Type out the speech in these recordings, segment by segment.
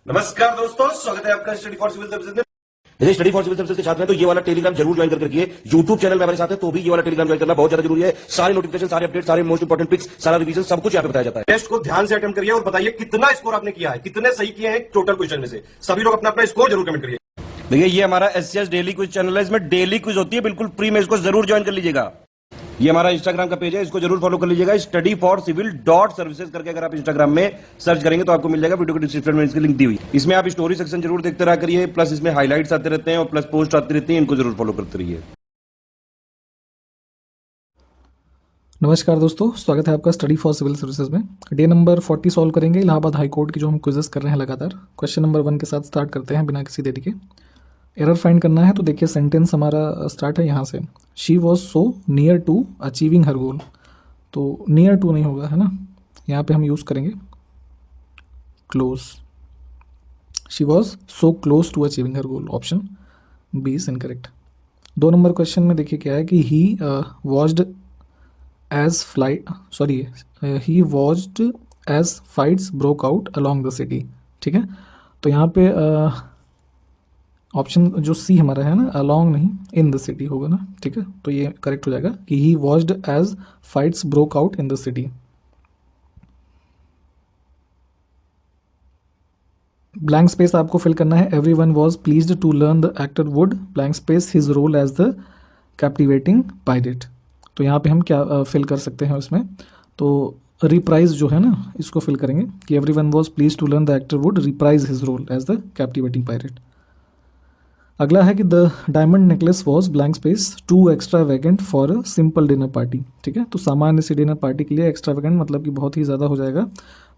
नमस्कार दोस्तों, स्वागत है आपका स्टडी फॉर सिविल सर्विसेज में। यदि स्टडी फॉर सिविल सर्विसेज के छात्र हैं तो ये वाला टेलीग्राम जरूर ज्वाइन करके रखिए। यूट्यूब चैनल में हमारे साथ है तो भी ये वाला टेलीग्राम ज्वाइन करना बहुत ज्यादा जरूरी है। सारे नोटिफिकेशन, सारे अपडेट, सारे मोस्ट इंपोर्टेंट पिक्स, सारा रिवीजन सब कुछ यहाँ पे बताया जाता है। टेस्ट को ध्यान से अटेम्प्ट करिए और बताइए कितना स्कोर आपने किया है, कितने सही किए हैं टोटल क्वेश्चन में से। सभी लोग अपना अपना स्कोर जरूर कमेंट करिए। देखिए ये हमारा एससीएस डेली क्विज चैनल है, इसमें डेली क्विज होती है, बिल्कुल फ्री में, इसको जरूर ज्वाइन कर लीजिएगा। ये हमारा इंस्टाग्राम का पेज है, इसको जरूर फॉलो कर लीजिएगा। Study for civil dot services करके अगर आप इंस्टाग्राम में सर्च करेंगे तो आपको मिल जाएगा। वीडियो के डिस्क्रिप्शन में इसकी लिंक दी हुई। इसमें आप स्टोरी सेक्शन जरूर देखते रहा करिए, प्लस इसमें हाईलाइट्स आते रहते हैं और प्लस पोस्ट आती रहती है, इनको जरूर फॉलो करते रहिए। नमस्कार दोस्तों, स्वागत है आपका स्टडी फॉर सिविल सर्विसेज में। डे नंबर 40 सॉल्व करेंगे इलाहाबाद हाई कोर्ट की जो हम क्विजेस कर रहे हैं लगातार। क्वेश्चन नंबर 1 के साथ स्टार्ट करते हैं बिना किसी देरी के। एरर फाइंड करना है तो देखिए सेंटेंस हमारा स्टार्ट है यहाँ से, she was so near to achieving her goal. तो नियर टू नहीं होगा, है ना, यहाँ पे हम यूज़ करेंगे close. She was so close to achieving her goal, option B is incorrect. 2 number question में देखिए क्या है कि he watched as fights broke out along the city। ठीक है, तो यहाँ पे ऑप्शन जो सी हमारा है ना, along नहीं in the city होगा ना। ठीक है, तो ये करेक्ट हो जाएगा कि he watched as fights broke out in the city। Blank space आपको फिल करना है। everyone was pleased to learn the actor would blank space his role as the captivating pirate। तो यहाँ पे हम क्या फिल कर सकते हैं इसमें, तो रिप्राइज जो है ना इसको फिल करेंगे कि everyone was pleased to learn the actor would reprise his role as the captivating pirate. अगला है कि the diamond necklace was blank space too extravagant for a simple dinner party. ठीक है, तो सामान्य सी डिनर पार्टी के लिए एक्स्ट्रावेगेंट मतलब कि बहुत ही ज़्यादा हो जाएगा।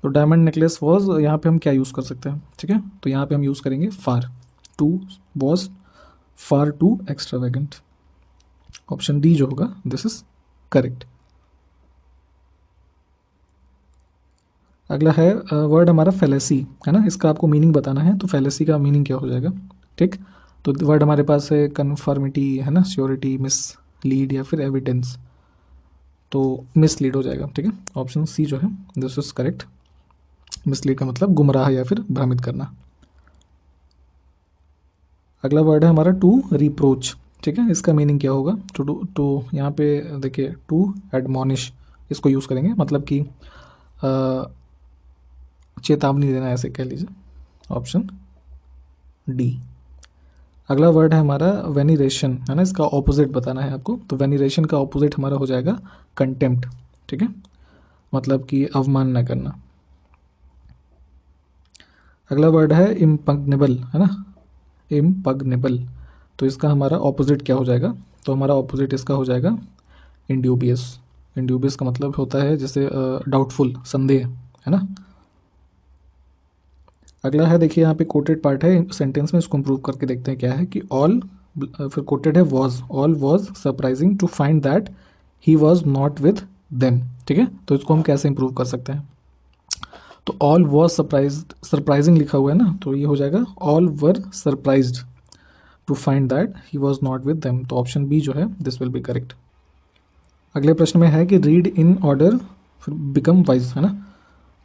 तो डायमंड नेकलेस वाज यहाँ पे हम क्या यूज़ कर सकते हैं, ठीक है, तो यहाँ पे हम यूज़ करेंगे far too, was far too extravagant. Option D जो होगा दिस इज करेक्ट। अगला है वर्ड हमारा फेलेसी, है ना, इसका आपको मीनिंग बताना है। तो फेलेसी का मीनिंग क्या हो जाएगा, ठीक, तो वर्ड हमारे पास है कन्फर्मिटी, है ना, श्योरिटी, मिसलीड या फिर एविडेंस। तो मिसलीड हो जाएगा। ठीक है, ऑप्शन सी जो है दिस इज करेक्ट। मिसलीड का मतलब गुमराह या फिर भ्रमित करना। अगला वर्ड है हमारा टू रिप्रोच। ठीक है, इसका मीनिंग क्या होगा, टू यहाँ पे देखिए टू एडमोनिश इसको यूज़ करेंगे, मतलब कि चेतावनी देना, ऐसे कह लीजिए, ऑप्शन डी। अगला वर्ड है हमारा वेनिरेशन, है ना, इसका ऑपोजिट बताना है आपको। तो वेनिरेशन का ऑपोजिट हमारा हो जाएगा कंटेम्प्ट। ठीक है, मतलब कि अवमानना करना। अगला वर्ड है इम्पग्नेबल, है ना, इम्पग्नेबल, तो इसका हमारा ऑपोजिट क्या हो जाएगा, तो हमारा ऑपोजिट इसका हो जाएगा इंड्यूबियस। इंड्यूबियस का मतलब होता है जैसे डाउटफुल, संदेह, है ना। अगला है देखिए यहाँ पे कोटेड पार्ट है सेंटेंस में, इसको इम्प्रूव करके देखते हैं क्या है कि ऑल, फिर कोटेड है was, all was surprising to find that he was not with them. ठीक है, तो इसको हम कैसे इम्प्रूव कर सकते हैं, तो ऑल वॉज सरप्राइजिंग लिखा हुआ है ना, तो ये हो जाएगा all were surprised to find that he was not with them. तो ऑप्शन बी जो है दिस विल बी करेक्ट। अगले प्रश्न में है कि रीड इन ऑर्डर फिर बिकम वाइज, है ना,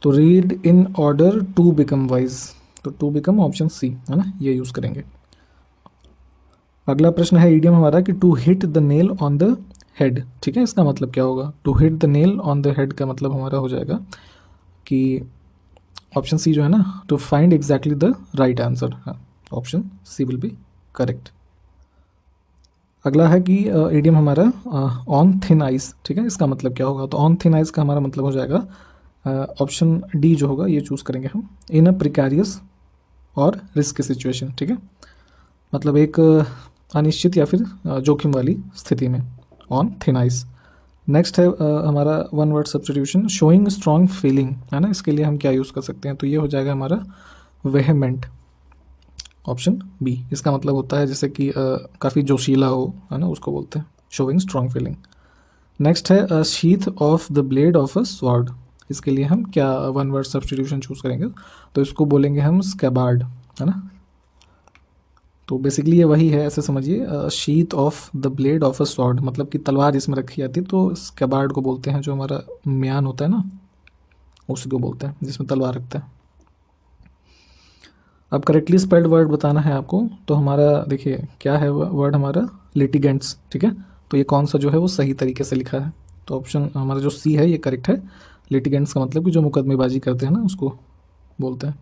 तो read in order to become wise, तो टू बिकम ऑप्शन सी, है ना, ये यूज करेंगे। अगला प्रश्न है ईडियम हमारा कि to hit the nail on the head. ठीक है, इसका मतलब क्या होगा, to hit the nail on the head का मतलब हमारा हो जाएगा कि ऑप्शन सी जो है ना, to find exactly the right answer, option C will be correct. अगला है कि ईडियम हमारा ऑन थिन आइस। ठीक है, इसका मतलब क्या होगा, तो ऑन थिन आइस का हमारा मतलब हो जाएगा ऑप्शन डी जो होगा, ये चूज करेंगे हम, इन अ प्रिकैरियस और रिस्क सिचुएशन। ठीक है, मतलब एक अनिश्चित या फिर जोखिम वाली स्थिति में, ऑन थिन आइस। नेक्स्ट है हमारा one word substitution, showing strong feeling, है ना, इसके लिए हम क्या यूज़ कर सकते हैं, तो ये हो जाएगा हमारा वेहेमेंट, ऑप्शन बी। इसका मतलब होता है जैसे कि काफ़ी जोशीला हो, है ना, उसको बोलते हैं शोइंग स्ट्रॉन्ग फीलिंग। नेक्स्ट है sheath of the blade of a sword, इसके लिए हम क्या वन वर्ड सब्स्टिट्यूशन चूज करेंगे, तो इसको बोलेंगे हम स्कैबार्ड, है ना। तो बेसिकली ये वही है, ऐसे समझिए, sheath of the blade of a sword मतलब कि तलवार जिसमें रखी जाती है, तो स्कैबार्ड को बोलते हैं, जो हमारा म्यान होता है ना, उसी को बोलते हैं जिसमें तलवार रखते हैं। अब करेक्टली स्पेल्ड वर्ड बताना है आपको, तो हमारा देखिए क्या है वर्ड हमारा, लिटिगेंट्स, ठीक है। तो ये कौन सा जो है वो सही तरीके से लिखा है, तो ऑप्शन हमारा जो सी है ये करेक्ट है। लिटिगेंट्स का मतलब कि जो मुकदमेबाजी करते हैं ना उसको बोलते हैं।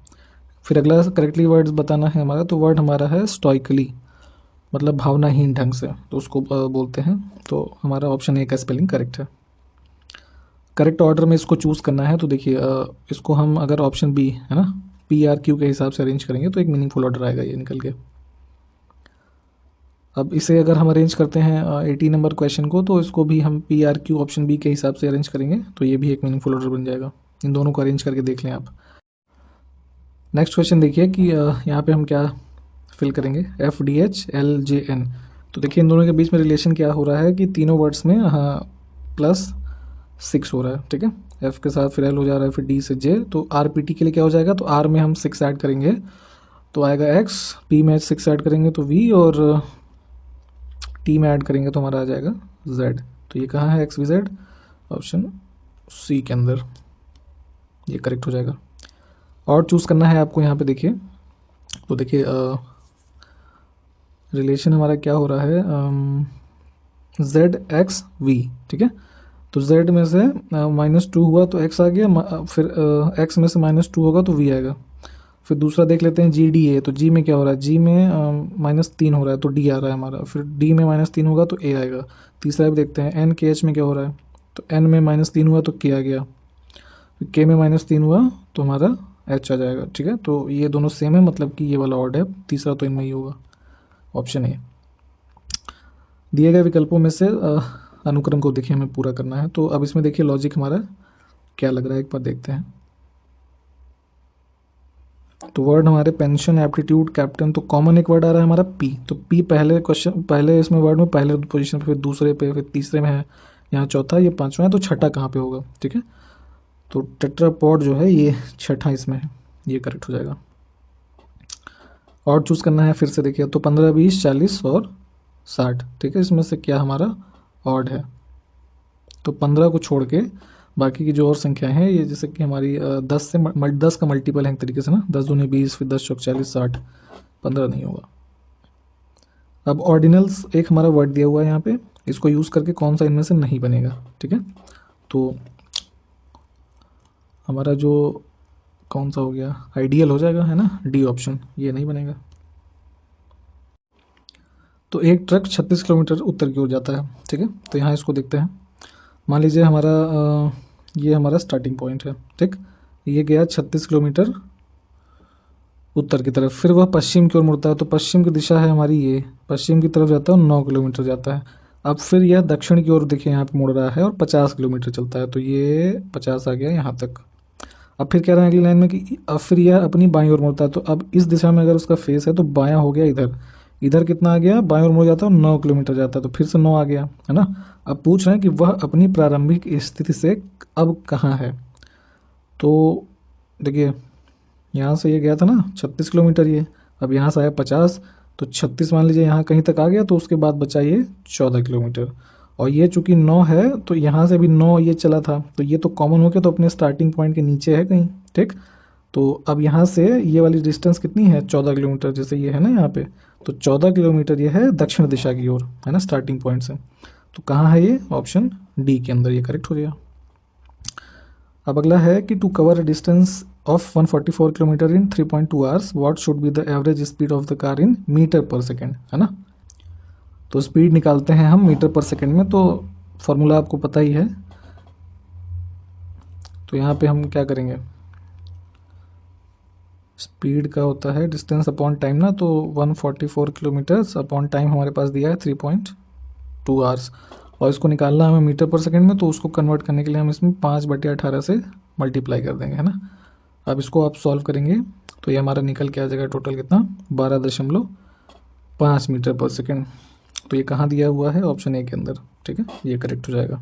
फिर अगला करेक्टली वर्ड बताना है हमारा, तो वर्ड हमारा है स्टॉइकली, मतलब भावनाहीन ढंग से, तो उसको बोलते हैं। तो हमारा ऑप्शन ए का स्पेलिंग करेक्ट है। करेक्ट ऑर्डर में इसको चूज़ करना है, तो देखिए इसको हम अगर ऑप्शन बी है ना PRQ के हिसाब से अरेंज करेंगे तो एक मीनिंगफुल ऑर्डर आएगा ये निकल के। अब इसे अगर हम अरेंज करते हैं 80 नंबर क्वेश्चन को, तो इसको भी हम PRQ ऑप्शन बी के हिसाब से अरेंज करेंगे, तो ये भी एक मीनिंगफुल ऑर्डर बन जाएगा। इन दोनों को अरेंज करके देख लें आप। नेक्स्ट क्वेश्चन देखिए कि यहाँ पे हम क्या फिल करेंगे, FDH LJN। तो देखिए इन दोनों के बीच में रिलेशन क्या हो रहा है कि तीनों वर्ड्स में +6 हो रहा है, ठीक है। F के साथ फिर L हो जा रहा है, फिर D से J, तो RPT के लिए क्या हो जाएगा, तो R में हम 6 ऐड करेंगे तो आएगा X, P में 6 ऐड करेंगे तो V, और T में ऐड करेंगे तो हमारा आ जाएगा Z। तो ये कहाँ है XYZ, ऑप्शन C के अंदर, ये करेक्ट हो जाएगा। और चूज़ करना है आपको यहाँ पे देखिए, तो देखिए रिलेशन हमारा क्या हो रहा है, ZXV, ठीक है। तो Z में से -2 हुआ तो X आ गया, फिर X में से -2 होगा तो V आएगा। फिर दूसरा देख लेते हैं GDA, तो G में क्या हो रहा है, G में -3 हो रहा है तो D आ रहा है हमारा, फिर D में -3 होगा तो A आएगा। तीसरा भी देखते हैं NKH में क्या हो रहा है, तो N में -3 हुआ तो K आ गया, फिर K में -3 हुआ तो हमारा H आ जाएगा, ठीक है। तो ये दोनों सेम है, मतलब कि ये वाला ऑड है, तीसरा तो इनमें ही होगा, ऑप्शन ए। दिए गए विकल्पों में से अनुक्रम को देखिए हमें पूरा करना है, तो अब इसमें देखिए लॉजिक हमारा क्या लग रहा है, एक बार देखते हैं। तो वर्ड हमारे पेंशन, एप्टीट्यूड, कैप्टन, तो कॉमन एक वर्ड आ रहा है हमारा P, तो P पहले इसमें वर्ड में पहले पोजीशन पे, फिर दूसरे पे, फिर तीसरे में है, यहाँ चौथा, ये पांचवा है, तो छठा कहाँ पे होगा, ठीक है। तो टेट्रापॉड जो है ये छठा इसमें है, ये करेक्ट हो जाएगा। और चूज़ करना है फिर से देखिए, तो 15, 20, 40 और 60, ठीक है। इसमें से क्या हमारा ऑड है, तो 15 को छोड़ के बाकी की जो और संख्याएं हैं ये जैसे कि हमारी 10 का मल्टीपल है एक तरीके से ना, 10 दूनी 20, फिर 10 चौक 40, 60, 15 नहीं होगा। अब ऑर्डिनल्स एक हमारा वर्ड दिया हुआ है यहाँ पे, इसको यूज़ करके कौन सा इनमें से नहीं बनेगा, ठीक है। तो हमारा जो कौन सा हो गया, आइडियल हो जाएगा, है ना, D ऑप्शन, ये नहीं बनेगा। तो एक ट्रक 36 किलोमीटर उत्तर की ओर जाता है, ठीक है। तो यहाँ इसको देखते हैं, मान लीजिए हमारा ये हमारा स्टार्टिंग पॉइंट है, ठीक। ये गया 36 किलोमीटर उत्तर की तरफ, फिर वह पश्चिम की ओर मुड़ता है, तो पश्चिम की दिशा है हमारी ये, पश्चिम की तरफ जाता है 9 किलोमीटर जाता है। अब फिर यह दक्षिण की ओर देखिए यहाँ पे मुड़ रहा है और 50 किलोमीटर चलता है, तो ये 50 आ गया यहाँ तक। अब फिर कह रहे हैं अगली लाइन में कि अब फिर यह अपनी बाईं ओर मुड़ता है, तो अब इस दिशा में अगर उसका फेस है तो बायां हो गया इधर, इधर कितना आ गया, बाईं ओर मुड़ जाता है 9 किलोमीटर जाता है, तो फिर से 9 आ गया, है ना। अब पूछ रहे हैं कि वह अपनी प्रारंभिक स्थिति से अब कहाँ है, तो देखिए यहाँ से ये गया था ना 36 किलोमीटर, ये अब यहाँ से आया 50, तो 36 मान लीजिए यहाँ कहीं तक आ गया, तो उसके बाद बचा ये 14 किलोमीटर, और ये चूंकि 9 है तो यहाँ से भी 9 ये चला था, तो ये तो कॉमन हो गया, तो अपने स्टार्टिंग पॉइंट के नीचे है कहीं, ठीक। तो अब यहाँ से ये वाली डिस्टेंस कितनी है, 14 किलोमीटर, जैसे ये है ना यहाँ पे, तो 14 किलोमीटर ये है दक्षिण दिशा की ओर, है ना, स्टार्टिंग पॉइंट से। तो कहाँ है ये, ऑप्शन D के अंदर, ये करेक्ट हो गया। अब अगला है कि to cover a distance of 144 kilometre in 3.2 hours, what should be the average speed of the car in metre per second, है ना। तो स्पीड निकालते हैं हम मीटर पर सेकेंड में, तो फॉर्मूला आपको पता ही है। तो यहाँ पे हम क्या करेंगे, स्पीड का होता है डिस्टेंस अपॉन टाइम ना, तो 144 किलोमीटर्स अपॉन टाइम हमारे पास दिया है 3.2 आवर्स, और इसको निकालना हमें मीटर पर सेकंड में, तो उसको कन्वर्ट करने के लिए हम इसमें 5/18 से मल्टीप्लाई कर देंगे, है ना। अब इसको आप सॉल्व करेंगे तो ये हमारा निकल के आ जाएगा टोटल कितना, 12.5 मीटर पर सेकंड। तो ये कहाँ दिया हुआ है, ऑप्शन ए के अंदर, ठीक है, ये करेक्ट हो जाएगा।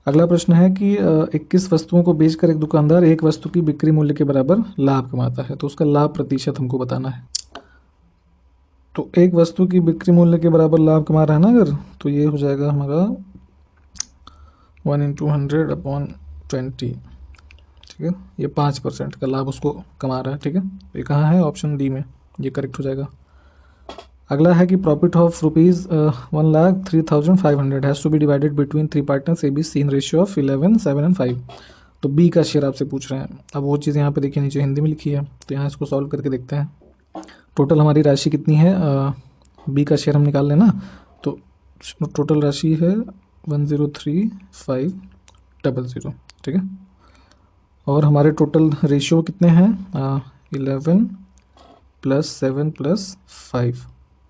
अगला प्रश्न है कि 21 वस्तुओं को बेचकर एक दुकानदार एक वस्तु की बिक्री मूल्य के बराबर लाभ कमाता है, तो उसका लाभ प्रतिशत हमको बताना है। तो एक वस्तु की बिक्री मूल्य के बराबर लाभ कमा रहा है ना अगर, तो ये हो जाएगा हमारा 1 × 100/20, ठीक ठीक है, ये 5% का लाभ उसको कमा रहा है। ठीक है, ये कहाँ है, ऑप्शन डी में, ये करेक्ट हो जाएगा। अगला है कि profit of rupees 1,03,500 has to be divided between 3 partners A B C in ratio of 11, 7 and 5। तो बी का शेयर आपसे पूछ रहे हैं। अब वो चीज़ यहाँ पे देखिए नीचे हिंदी में लिखी है, तो यहाँ इसको सॉल्व करके देखते हैं। टोटल हमारी राशि कितनी है, बी का शेयर हम निकाल लें ना, तो टोटल राशि है 103,500। ठीक है, और हमारे टोटल रेशियो कितने हैं, 11 + 7 + 5।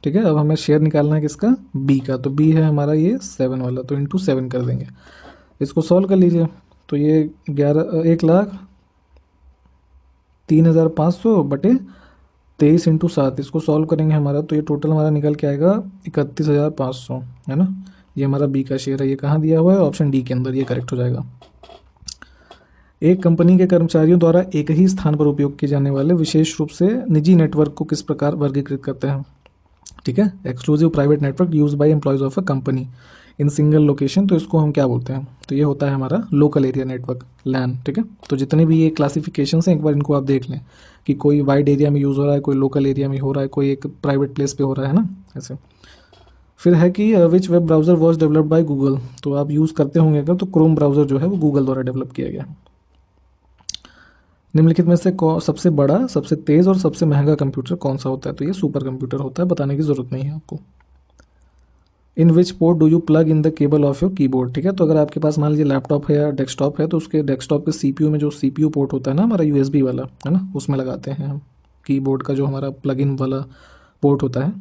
ठीक है, अब हमें शेयर निकालना है किसका, बी का, तो बी है हमारा ये 7 वाला, तो इंटू 7 कर देंगे। इसको सॉल्व कर लीजिए, तो ये 1,03,500 बटे 23 × 7, इसको सॉल्व करेंगे हमारा, तो ये टोटल हमारा निकल के आएगा 31,500, है ना। ये हमारा बी का शेयर है, ये कहाँ दिया हुआ है, ऑप्शन डी के अंदर, ये करेक्ट हो जाएगा। एक कंपनी के कर्मचारियों द्वारा एक ही स्थान पर उपयोग किए जाने वाले विशेष रूप से निजी नेटवर्क को किस प्रकार वर्गीकृत करते हैं। ठीक है, exclusive private network use by employees of a company in single location, तो इसको हम क्या बोलते हैं, तो ये होता है हमारा लोकल एरिया नेटवर्क, लैन। ठीक है, तो जितने भी ये क्लासिफिकेशन हैं एक बार इनको आप देख लें कि कोई वाइड एरिया में यूज़ हो रहा है, कोई लोकल एरिया में हो रहा है, कोई एक प्राइवेट प्लेस पे हो रहा है ना, ऐसे। फिर है कि which web browser was developed by Google, तो आप यूज़ करते होंगे अगर, तो क्रोम ब्राउज़र जो है वो गूगल द्वारा डेवलप किया गया। निम्नलिखित में से सबसे बड़ा, सबसे तेज़ और सबसे महंगा कंप्यूटर कौन सा होता है, तो ये सुपर कंप्यूटर होता है, बताने की ज़रूरत नहीं है आपको। In which port do you plug in the cable of your keyboard. ठीक है, तो अगर आपके पास मान लीजिए लैपटॉप है या डेस्कटॉप है, तो उसके डेस्कटॉप के सीपीयू में जो सीपीयू पोर्ट होता है ना हमारा यूएसबी वाला, है ना, उसमें लगाते हैं हम। कीबोर्ड का जो हमारा प्लग इन वाला पोर्ट होता है।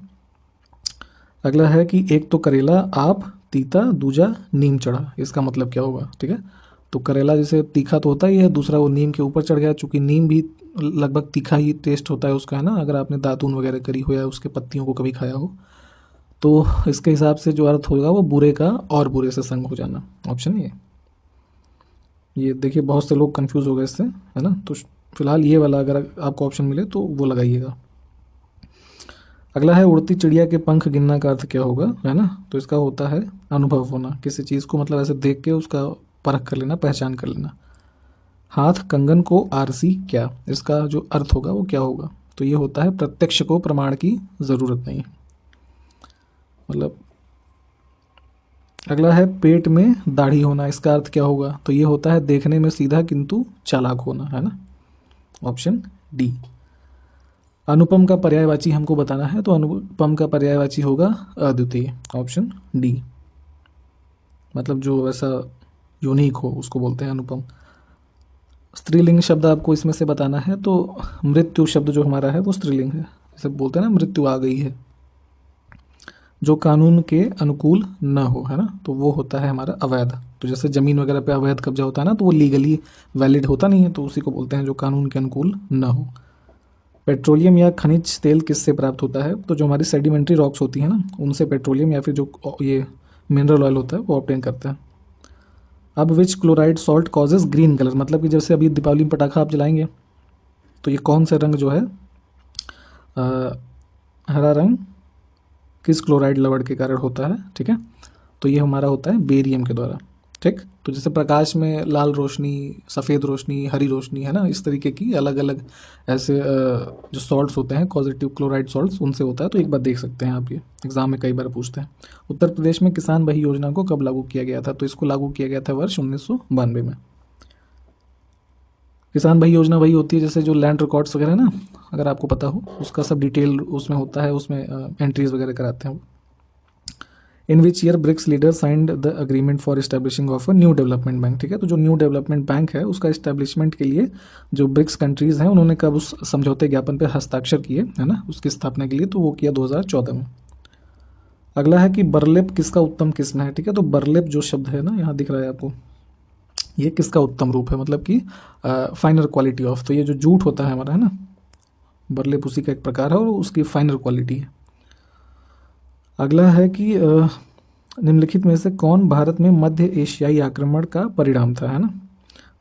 अगला है कि एक तो करेला आप तीता, दूजा नीम चढ़ा, इसका मतलब क्या होगा। ठीक है, तो करेला जैसे तीखा तो होता ही है, दूसरा वो नीम के ऊपर चढ़ गया, चूँकि नीम भी लगभग तीखा ही टेस्ट होता है उसका, है ना, अगर आपने दातून वगैरह करी हो या उसके पत्तियों को कभी खाया हो, तो इसके हिसाब से जो अर्थ होगा वो बुरे का और बुरे से संग हो जाना, ऑप्शन ये देखिए बहुत से लोग कंफ्यूज हो गए इससे, है ना, तो फिलहाल ये वाला अगर आपको ऑप्शन मिले तो वो लगाइएगा। अगला है उड़ती चिड़िया के पंख गिनना का अर्थ क्या होगा, है ना, तो इसका होता है अनुभव होना, किसी चीज़ को मतलब ऐसे देख के उसका परख कर लेना, पहचान कर लेना। हाथ कंगन को आरसी क्या, इसका जो अर्थ होगा वो क्या होगा, तो ये होता है प्रत्यक्ष को प्रमाण की ज़रूरत नहीं, मतलब। अगला है पेट में दाढ़ी होना, इसका अर्थ क्या होगा, तो ये होता है देखने में सीधा किंतु चालाक होना, है ना, ऑप्शन डी। अनुपम का पर्यायवाची हमको बताना है, तो अनुपम का पर्यायवाची होगा अद्वितीय, ऑप्शन डी, मतलब जो ऐसा यूनिक हो उसको बोलते हैं अनुपम। स्त्रीलिंग शब्द आपको इसमें से बताना है, तो मृत्यु शब्द जो हमारा है वो स्त्रीलिंग है, जैसे बोलते हैं ना मृत्यु आ गई है, जो कानून के अनुकूल न हो, है ना, तो वो होता है हमारा अवैध। तो जैसे ज़मीन वगैरह पे अवैध कब्जा होता है ना, तो वो लीगली वैलिड होता नहीं है, तो उसी को बोलते हैं जो कानून के अनुकूल न हो। पेट्रोलियम या खनिज तेल किससे प्राप्त होता है, तो जो हमारी सेडिमेंट्री रॉक्स होती हैं ना, उनसे पेट्रोलियम या फिर जो ये मिनरल ऑयल होता है वो ऑब्टेन करते हैं। अब which chloride salt causes green colour, मतलब कि जैसे अभी दीपावली में पटाखा आप जलाएंगे, तो ये कौन सा रंग जो है हरा रंग किस क्लोराइड लवण के कारण होता है। ठीक है, तो ये हमारा होता है बेरियम के द्वारा। ठीक, तो जैसे प्रकाश में लाल रोशनी, सफ़ेद रोशनी, हरी रोशनी, है ना, इस तरीके की अलग अलग ऐसे जो सॉल्ट्स होते हैं पॉजिटिव क्लोराइड सॉल्ट्स, उनसे होता है। तो एक बार देख सकते हैं आप, ये एग्जाम में कई बार पूछते हैं। उत्तर प्रदेश में किसान बही योजना को कब लागू किया गया था, तो इसको लागू किया गया था वर्ष 1992 में। किसान बही योजना वही होती है जैसे जो लैंड रिकॉर्ड्स वगैरह ना, अगर आपको पता हो, उसका सब डिटेल उसमें होता है, उसमें एंट्रीज वगैरह कराते हैं। In which year BRICS leader signed the agreement for establishing of a new development bank. ठीक है, तो जो न्यू डेवलपमेंट बैंक है उसका इस्टेब्लिशमेंट के लिए जो ब्रिक्स कंट्रीज़ हैं उन्होंने कब उस समझौते ज्ञापन पर हस्ताक्षर किए, है ना, उसकी स्थापना के लिए, तो वो किया 2014 में। अगला है कि बर्लेप किसका उत्तम किस्म है। ठीक है, तो बर्लेप जो शब्द है ना, यहाँ दिख रहा है आपको, ये किसका उत्तम रूप है, मतलब कि फाइनर क्वालिटी ऑफ, तो ये जो जूट होता है हमारा, है ना, बर्लेप उसी का एक प्रकार है और उसकी फाइनर क्वालिटी है। अगला है कि निम्नलिखित में से कौन भारत में मध्य एशियाई आक्रमण का परिणाम था, है ना,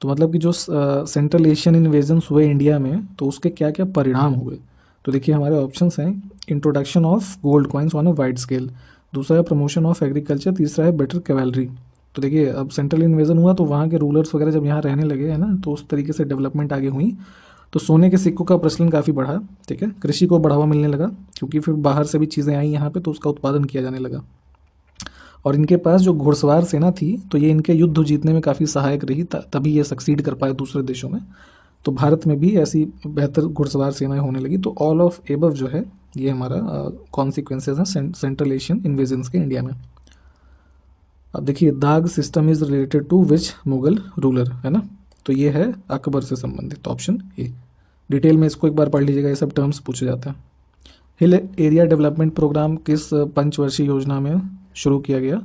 तो मतलब कि जो सेंट्रल एशियन इन्वेजन्स हुए इंडिया में, तो उसके क्या क्या परिणाम हुए। तो देखिए हमारे ऑप्शंस हैं, introduction of gold coins on a wide scale, दूसरा है प्रमोशन ऑफ एग्रीकल्चर, तीसरा है बेटर कैवेलरी, तो देखिए अब सेंट्रल इन्वेजन हुआ तो वहाँ के रूलर्स वगैरह जब यहाँ रहने लगे है ना, तो उस तरीके से डेवलपमेंट आगे हुई। तो सोने के सिक्कों का प्रचलन काफ़ी बढ़ा, ठीक है। कृषि को बढ़ावा मिलने लगा क्योंकि फिर बाहर से भी चीज़ें आई यहाँ पे, तो उसका उत्पादन किया जाने लगा। और इनके पास जो घुड़सवार सेना थी तो ये इनके युद्ध जीतने में काफ़ी सहायक रही, तभी ये सक्सीड कर पाए दूसरे देशों में। तो भारत में भी ऐसी बेहतर घुड़सवार सेनाएं होने लगी। तो ऑल ऑफ एबव जो है ये हमारा कॉन्सिक्वेंसेज हैं सेंट्रल एशियन इन्वेजन्स के इंडिया में। अब देखिए दाग system is related to which Mughal ruler, है ना, तो ये है अकबर से संबंधित, ऑप्शन ए। डिटेल में इसको एक बार पढ़ लीजिएगा, ये सब टर्म्स पूछे जाते हैं। हिल एरिया डेवलपमेंट प्रोग्राम किस पंचवर्षीय योजना में शुरू किया गया?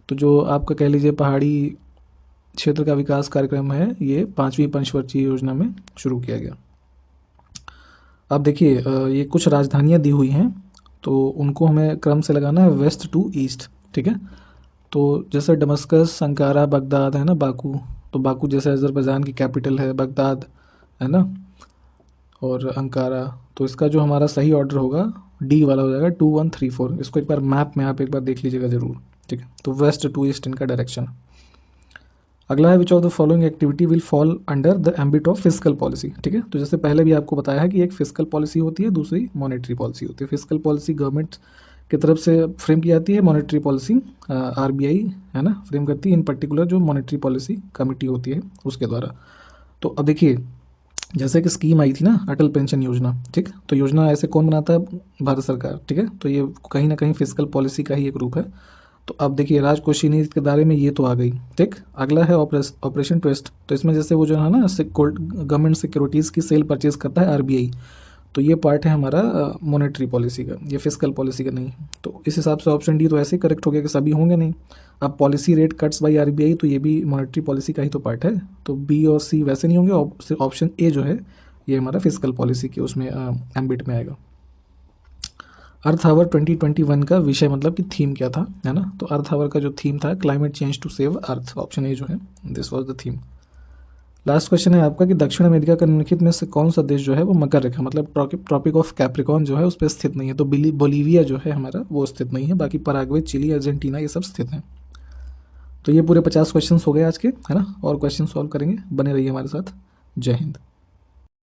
तो जो आपका कह लीजिए पहाड़ी क्षेत्र का विकास कार्यक्रम है, ये 5वीं पंचवर्षीय योजना में शुरू किया गया। अब देखिए ये कुछ राजधानियाँ दी हुई हैं, तो उनको हमें क्रम से लगाना है वेस्ट टू ईस्ट, ठीक है। तो जैसे डमस्कस, अंकारा, बगदाद है ना, बाकू, तो बाकू जैसे अजरबैजान की कैपिटल है, बगदाद है ना, और अंकारा। तो इसका जो हमारा सही ऑर्डर होगा डी वाला हो जाएगा 2 1 3 4। इसको एक बार मैप में आप एक बार देख लीजिएगा जरूर, ठीक है। तो वेस्ट टू ईस्ट इनका डायरेक्शन। अगला है which of the following activity will fall under the ambit of physical policy, ठीक है। तो जैसे पहले भी आपको बताया है कि एक फिजिकल पॉलिसी होती है, दूसरी मॉनेटरी पॉलिसी होती है। फिजिकल पॉलिसी गवर्नमेंट की तरफ से फ्रेम की जाती है, मॉनेटरी पॉलिसी आरबीआई है ना फ्रेम करती है, इन पर्टिकुलर जो मॉनेटरी पॉलिसी कमेटी होती है उसके द्वारा। तो अब देखिए जैसे कि स्कीम आई थी ना अटल पेंशन योजना, ठीक, तो योजना ऐसे कौन बनाता है? भारत सरकार, ठीक है। तो ये कहीं ना कहीं फिजिकल पॉलिसी का ही एक रूप है। तो अब देखिए राजकोषीय नीति के दायरे में ये तो आ गई, ठीक। अगला है ऑपरेशन ट्विस्ट। तो इसमें जैसे वो जो है ना गवर्नमेंट सिक्योरिटीज़ की सेल परचेज करता है आरबीआई, तो ये पार्ट है हमारा मॉनेटरी पॉलिसी का, ये फिजिकल पॉलिसी का नहीं। तो इस हिसाब से ऑप्शन डी तो ऐसे ही करेक्ट हो गया कि सभी होंगे नहीं। अब policy rate cuts by RBI, तो ये भी मॉनेटरी पॉलिसी का ही तो पार्ट है। तो बी और सी वैसे नहीं होंगे, ऑप्शन ए जो है ये हमारा फिजिकल पॉलिसी के उसमें एम्बिट में आएगा। अर्थ आवर 2021 का विषय मतलब कि थीम क्या था, है ना, तो अर्थ आवर का जो थीम था climate change to save earth, option A जो है this was the theme. Last question है आपका कि दक्षिण अमेरिका का निम्नलिखित में से कौन सा देश जो है वो मकर रेखा मतलब ट्रॉपिक ऑफ कैप्रिकॉर्न जो है उस पर स्थित नहीं है? तो बोलीविया जो है हमारा वो स्थित नहीं है, बाकी पराग्वे, चिली, अर्जेंटीना ये सब स्थित हैं। तो ये पूरे 50 क्वेश्चन हो गए आज के, है ना, और क्वेश्चन सॉल्व करेंगे, बने रहिए हमारे साथ। जय हिंद।